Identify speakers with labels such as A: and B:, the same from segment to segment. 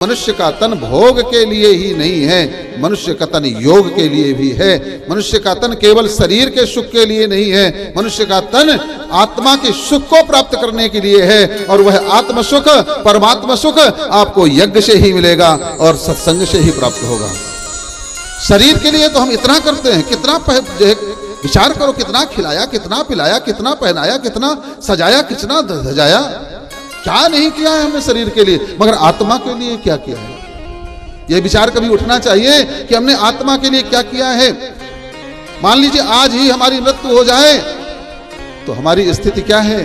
A: मनुष्य का तन भोग के लिए ही नहीं है, मनुष्य का तन योग के लिए भी है। मनुष्य का तन केवल शरीर के सुख के लिए नहीं है, मनुष्य का तन आत्मा के सुख को प्राप्त करने के लिए है। और वह आत्म सुख, परमात्मा सुख आपको यज्ञ से ही मिलेगा और सत्संग से ही प्राप्त होगा। शरीर के लिए तो हम इतना करते हैं, कितना विचार करो, कितना खिलाया, कितना पिलाया, कितना पहनाया, कितना सजाया, कितना धजाया, क्या नहीं किया है हमने शरीर के लिए, मगर आत्मा के लिए क्या किया है? यह विचार कभी उठना चाहिए कि हमने आत्मा के लिए क्या किया है। मान लीजिए आज ही हमारी मृत्यु हो जाए तो हमारी स्थिति क्या है?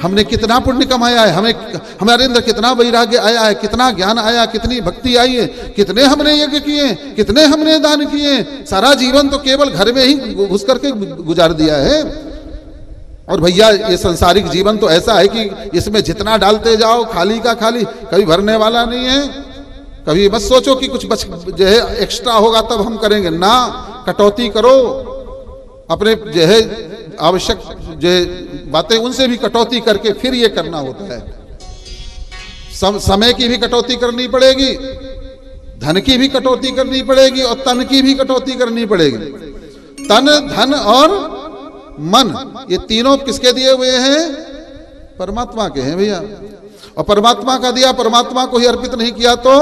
A: हमने कितना पुण्य कमाया है, हमारे अंदर कितना वैराग्य आया है, कितना ज्ञान आया, कितनी भक्ति आई है, कितने हमने यज्ञ किए, कितने हमने दान किए। सारा जीवन तो केवल घर में ही घुस करके गुजार दिया है। और भैया ये संसारिक जीवन तो ऐसा है कि इसमें जितना डालते जाओ खाली का खाली, कभी भरने वाला नहीं है। कभी मत सोचो कि कुछ बच जो है एक्स्ट्रा होगा तब हम करेंगे ना, कटौती करो अपने जो है आवश्यक जो बातें उनसे भी कटौती करके फिर ये करना होता है। समय की भी कटौती करनी पड़ेगी, धन की भी कटौती करनी पड़ेगी और तन की भी कटौती करनी पड़ेगी। तन, धन और मन, ये तीनों किसके दिए हुए हैं? परमात्मा के हैं भैया। और परमात्मा का दिया परमात्मा को ही अर्पित नहीं किया तो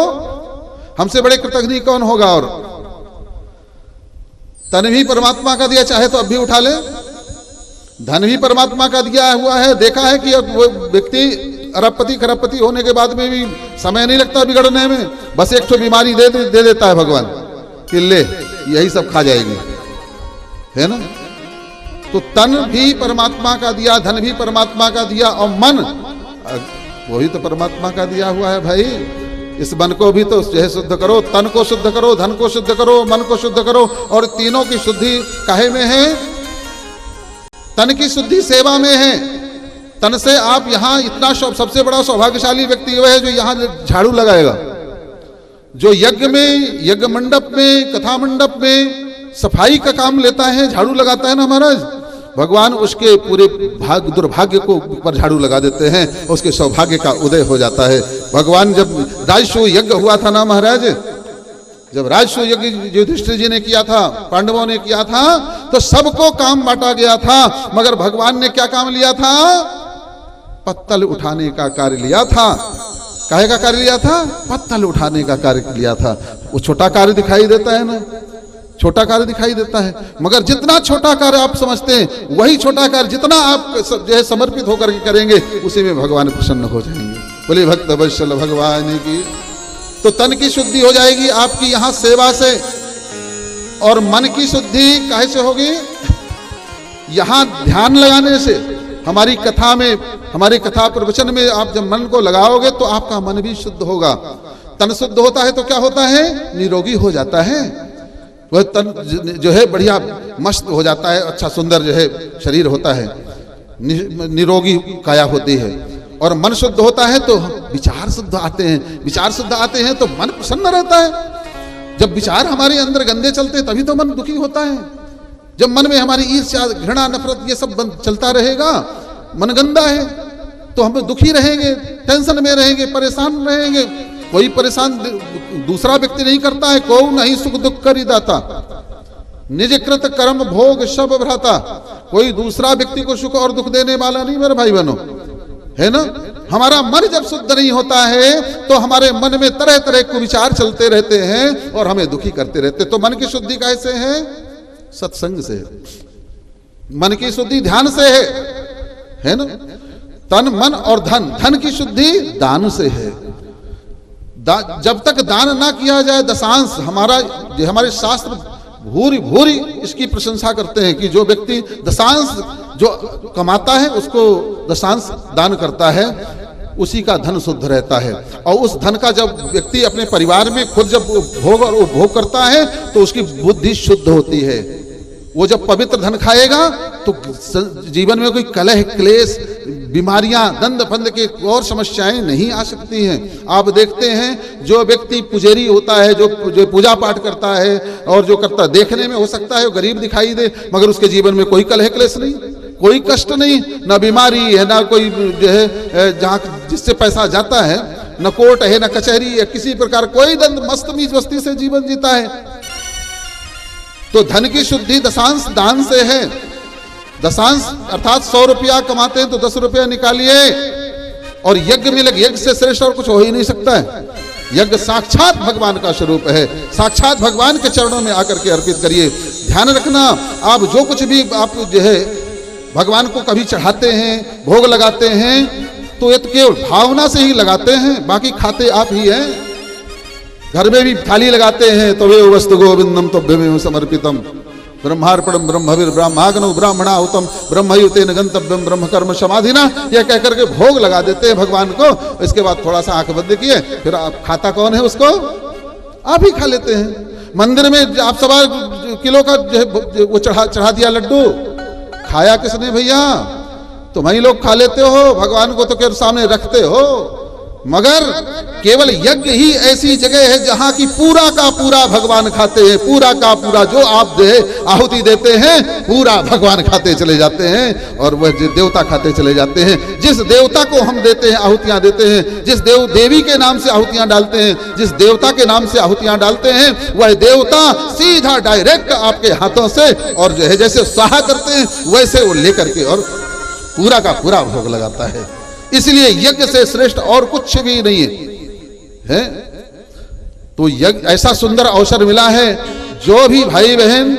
A: हमसे बड़े कृतज्ञ कौन होगा? और तन भी परमात्मा का दिया, चाहे तो अब भी उठा ले। धन भी परमात्मा का दिया हुआ है। देखा है कि वो व्यक्ति अरबपति खरबपति होने के बाद में भी समय नहीं लगता बिगड़ने में, बस एक तो बीमारी दे देता है भगवान कि ले यही सब खा जाएगी, है ना। तो तन भी परमात्मा का दिया, धन भी परमात्मा का दिया और मन वही तो परमात्मा का दिया हुआ है भाई। इस मन को भी तो जो है शुद्ध करो, तन को शुद्ध करो, धन को शुद्ध करो, मन को शुद्ध करो। और तीनों की शुद्धि काहे में है? तन की शुद्धि सेवा में है। तन से आप यहाँ इतना सबसे बड़ा सौभाग्यशाली व्यक्ति वह है जो यहाँ झाड़ू लगाएगा, जो यज्ञ में, यज्ञ मंडप में, कथा मंडप में सफाई का काम लेता है, झाड़ू लगाता है ना महाराज। भगवान उसके पूरे दुर्भाग्य को पर झाड़ू लगा देते हैं, उसके सौभाग्य का उदय हो जाता है। भगवान जब राजसूय यज्ञ हुआ था ना महाराज, जब राजसूय यज्ञ युधिष्ठिर जी ने किया था, पांडवों ने किया था, तो सबको काम बांटा गया था, मगर भगवान ने क्या काम लिया था? पत्तल उठाने का कार्य लिया था। काहे का कार्य लिया था? पत्तल उठाने का कार्य लिया था। वो छोटा कार्य दिखाई देता है ना, छोटा कार्य दिखाई देता है, मगर जितना छोटा कार्य आप समझते हैं वही छोटा कार्य जितना आप जो है समर्पित होकर के करेंगे उसी में भगवान प्रसन्न हो जाएंगे। बोले भक्त वत्सल भगवान की। तो तन की शुद्धि हो जाएगी आपकी यहाँ सेवा से, और मन की शुद्धि काहे से होगी? यहाँ ध्यान लगाने से। हमारी कथा में, हमारी कथा प्रवचन में आप जब मन को लगाओगे तो आपका मन भी शुद्ध होगा। तन शुद्ध होता है तो क्या होता है? निरोगी हो जाता है। वह तन जो है बढ़िया मस्त हो जाता है, अच्छा सुंदर जो है शरीर होता है, निरोगी काया होती है। और मन शुद्ध होता है तो विचार शुद्ध आते हैं, विचार शुद्ध आते हैं तो मन प्रसन्न रहता है। जब विचार हमारे अंदर गंदे चलते हैं तभी तो मन दुखी होता है। जब मन में हमारी ईर्ष्या, घृणा, नफरत ये सब चलता रहेगा, मन गंदा है तो हम दुखी रहेंगे, टेंशन में रहेंगे, परेशान रहेंगे। कोई परेशान दूसरा व्यक्ति नहीं करता है, को नहीं सुख दुख करी दाता, निज कृत कर्म भोग सब भ्राता। कोई दूसरा व्यक्ति को सुख और दुख देने वाला नहीं मेरे भाई बहनों, है ना। हमारा मन जब शुद्ध नहीं होता है तो हमारे मन में तरह तरह के विचार चलते रहते हैं और हमें दुखी करते रहते। तो मन की शुद्धि कैसे है? सत्संग से। मन की शुद्धि ध्यान से है ना। तन, मन और धन, धन की शुद्धि दान से है। जब तक दान ना किया जाए, दशांश, हमारे शास्त्र भूरी भूरी इसकी प्रशंसा करते हैं कि जो व्यक्ति दशांश जो कमाता है उसको दशांश दान करता है, उसी का धन शुद्ध रहता है। और उस धन का जब व्यक्ति अपने परिवार में खुद जब भोग और उपभोग करता है तो उसकी बुद्धि शुद्ध होती है। वो जब पवित्र धन खाएगा तो जीवन में कोई कलह, क्लेश, बीमारियां, दंड फंद के और समस्याएं नहीं आ सकती हैं। आप देखते हैं जो व्यक्ति पुजारी होता है, जो पूजा पाठ करता है और जो करता, देखने में हो सकता है वो गरीब दिखाई दे, मगर उसके जीवन में कोई कलह क्लेश नहीं, कोई कष्ट नहीं, ना बीमारी है, ना कोई जो है जहाँ जिससे पैसा जाता है न कोर्ट है, न कचहरी है, किसी प्रकार कोई दंड, मस्त मीज मस्ती से जीवन जीता है। तो धन की शुद्धि दशांश दान से है। दशांश अर्थात 100 रुपया कमाते हैं तो 10 रुपया निकालिए, और यज्ञ में लग, यज्ञ से श्रेष्ठ और कुछ हो ही नहीं सकता है। यज्ञ साक्षात भगवान का स्वरूप है, साक्षात भगवान के चरणों में आकर के अर्पित करिए। ध्यान रखना, आप जो कुछ भी आप जो है भगवान को कभी चढ़ाते हैं, भोग लगाते हैं, तो ये तो केवल भावना से ही लगाते हैं, बाकी खाते आप ही हैं। घर में भी थाली लगाते हैं, तो वे वस्तु गोविंदम तो भ्यमेव समर्पितम, ब्रह्मार्पणम ब्रह्मवीर ब्रह्माग्नौ ब्राह्मणाहुतम ब्रह्मयुतेन गंतव्यम ब्रह्म कर्म समाधिना, यह कहकर के भोग लगा देते हैं भगवान को। इसके बाद थोड़ा सा आंख बंद किए, फिर आप खाता कौन है उसको? आप ही खा लेते हैं। मंदिर में आप 1.25 किलो का वो चढ़ा दिया लड्डू, खाया किसने भैया? तुम ही लोग खा लेते हो, भगवान को तो केवल सामने रखते हो। मगर केवल यज्ञ ही ऐसी जगह है जहां की पूरा का पूरा भगवान खाते हैं, पूरा का पूरा जो आप आहुति देते हैं पूरा भगवान खाते चले जाते हैं, और वह देवता खाते चले जाते हैं। जिस देवता को हम देते हैं, आहुतियां देते हैं, जिस देवी के नाम से आहुतियां डालते हैं, जिस देवता के नाम से आहुतियां डालते हैं, वह देवता सीधा डायरेक्ट आपके हाथों से, और जो है जैसे स्वाहा करते हैं वैसे वो लेकर के और पूरा का पूरा भोग लगाता है। इसलिए यज्ञ से श्रेष्ठ और कुछ भी नहीं है। तो यज्ञ ऐसा सुंदर अवसर मिला है, जो भी भाई बहन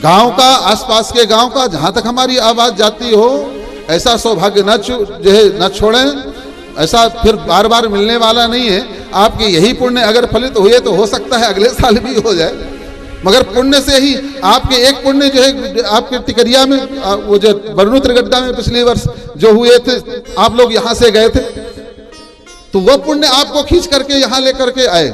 A: गांव का, आसपास के गांव का, जहां तक हमारी आवाज जाती हो, ऐसा सौभाग्य न छोड़ें। ऐसा फिर बार बार मिलने वाला नहीं है। आपके यही पुण्य अगर फलित हुए तो हो सकता है अगले साल भी हो जाए, मगर पुण्य से ही आपके एक पुण्य जो है आपके टिकरिया में, वो जो बरनू त्रिगड्डा में पिछले वर्ष जो हुए थे, आप लोग यहां से गए थे, तो वो पुण्य आपको खींच करके यहां लेकर के आए।